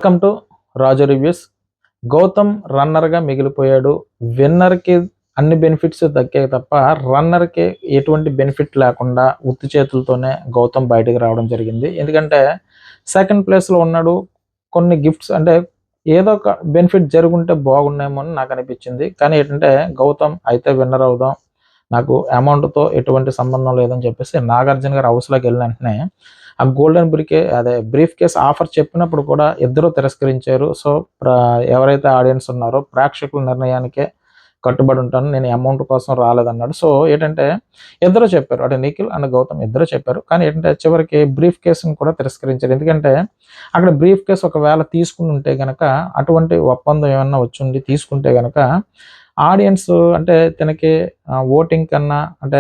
Welcome to Raju reviews. Gautam రన్నర్గా మిగిలిపోయాడు. విన్నర్కి అన్ని బెనిఫిట్స్ దక్కాయి తప్ప రన్నర్కి ఎటువంటి బెనిఫిట్ లేకుండా ఉత్తి చేతులతోనే గౌతమ్ బయటకు రావడం జరిగింది. ఎందుకంటే సెకండ్ ప్లేస్లో ఉన్నాడు. కొన్ని గిఫ్ట్స్ అంటే ఏదో ఒక బెనిఫిట్ జరుగుంటే బాగున్నాయేమో అని నాకు అనిపించింది. కానీ ఏంటంటే గౌతమ్ అయితే విన్నర్ అవుదాం, నాకు అమౌంట్తో ఎటువంటి సంబంధం లేదని చెప్పేసి నాగార్జున గారు హౌస్లోకి వెళ్ళిన వెంటనే ఆ గోల్డెన్ బ్రీఫ్ కేస్ ఆఫర్ చెప్పినప్పుడు కూడా ఇద్దరు తిరస్కరించారు. సో ఎవరైతే ఆడియన్స్ ఉన్నారో ప్రేక్షకుల నిర్ణయానికే కట్టుబడి ఉంటాను, నేను అమౌంట్ కోసం రాలేదన్నాడు. సో ఏంటంటే ఇద్దరు చెప్పారు, అంటే నిఖిల్ అండ్ గౌతమ్ ఇద్దరు చెప్పారు. కానీ ఏంటంటే చివరికి బ్రీఫ్ కేసును కూడా తిరస్కరించారు. ఎందుకంటే అక్కడ బ్రీఫ్ కేసు ఒకవేళ తీసుకుని ఉంటే కనుక, అటువంటి ఒప్పందం ఏమన్నా వచ్చి తీసుకుంటే కనుక ఆడియన్స్ అంటే తనకి ఓటింగ్ కన్నా అంటే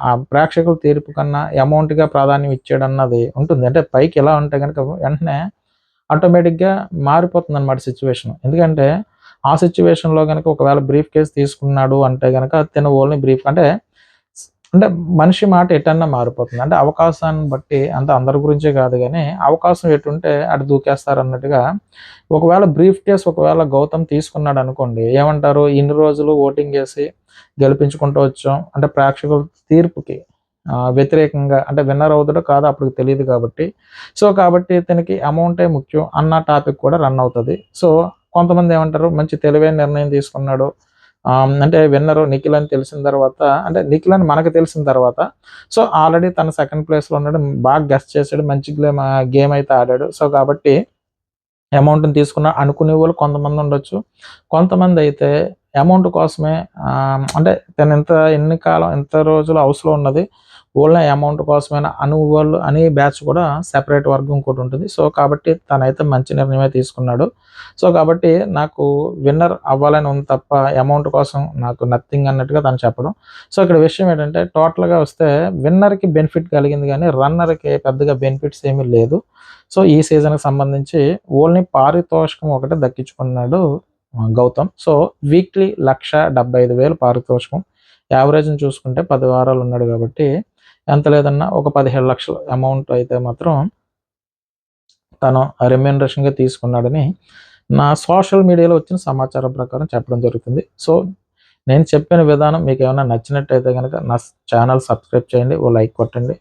ఆ ప్రేక్షకుల తీర్పు కన్నా అమౌంట్గా ప్రాధాన్యం ఇచ్చాడన్నది ఉంటుంది. అంటే పైకి ఎలా ఉంటే కనుక వెంటనే ఆటోమేటిక్గా మారిపోతుంది అన్నమాట సిచ్యువేషన్. ఎందుకంటే ఆ సిచ్యువేషన్లో కనుక ఒకవేళ బ్రీఫ్ కేసు తీసుకున్నాడు అంటే కనుక తన ఓన్లీ బ్రీఫ్ అంటే మనిషి మాట ఎటన్నా మారిపోతుంది. అంటే అవకాశాన్ని బట్టి, అంత అందరి గురించే కాదు కానీ అవకాశం ఎటుంటే అటు దూకేస్తారు అన్నట్టుగా. ఒకవేళ బ్రీఫ్ కేస్ ఒకవేళ గౌతమ్ తీసుకున్నాడు అనుకోండి, ఏమంటారు, ఇన్ని రోజులు ఓటింగ్ చేసి గెలిపించుకుంటూ వచ్చాం అంటే ప్రేక్షకుల తీర్పుకి వ్యతిరేకంగా అంటే విన్నర్ అవుతాడో కాదో అప్పుడు తెలియదు కాబట్టి, సో కాబట్టి తనకి అమౌంటే ముఖ్యం అన్న టాపిక్ కూడా రన్ అవుతుంది. సో కొంతమంది ఏమంటారు, మంచి తెలివైన నిర్ణయం తీసుకున్నాడు, అంటే విన్నరు నిఖిల్ అని తెలిసిన తర్వాత, అంటే నిఖిల్ అని మనకు తెలిసిన తర్వాత, సో ఆల్రెడీ తన సెకండ్ ప్లేస్లో ఉన్నాడు, బాగా గెస్ట్ చేశాడు, మంచి గేమ్ అయితే ఆడాడు. సో కాబట్టి అమౌంట్ని తీసుకున్న అనుకునే వాళ్ళు కొంతమంది ఉండొచ్చు. కొంతమంది అయితే అమౌంట్ కోసమే అంటే తను ఎంత రోజులు హౌస్లో ఉన్నది ఓన్లీ అమౌంట్ కోసమైనా అనువాళ్ళు అనే బ్యాచ్ కూడా సెపరేట్ వర్గం ఇంకోటి ఉంటుంది. సో కాబట్టి తనైతే మంచి నిర్ణయమే తీసుకున్నాడు. సో కాబట్టి నాకు విన్నర్ అవ్వాలని ఉంది తప్ప అమౌంట్ కోసం నాకు నథింగ్ అన్నట్టుగా తను చెప్పడం. సో ఇక్కడ విషయం ఏంటంటే టోటల్గా వస్తే విన్నర్కి బెనిఫిట్ కలిగింది కానీ రన్నర్కి పెద్దగా బెనిఫిట్స్ ఏమీ లేదు. సో ఈ సీజన్కి సంబంధించి ఓన్లీ పారితోషికం ఒకటే దక్కించుకున్నాడు గౌతమ్. సో వీక్లీ 1,75,000 పారితోషికం. యావరేజ్ని చూసుకుంటే 10 వారాలు ఉన్నాడు కాబట్టి ఎంత లేదన్నా ఒక 17 లక్షల అమౌంట్ అయితే మాత్రం తను రెమ్యూనరేషన్గా తీసుకున్నాడని నా సోషల్ మీడియాలో వచ్చిన సమాచారం ప్రకారం చెప్పడం జరుగుతుంది. సో నేను చెప్పిన విధానం మీకు ఏమైనా నచ్చినట్టయితే కనుక నా ఛానల్ సబ్స్క్రైబ్ చేయండి, ఓ లైక్ కొట్టండి.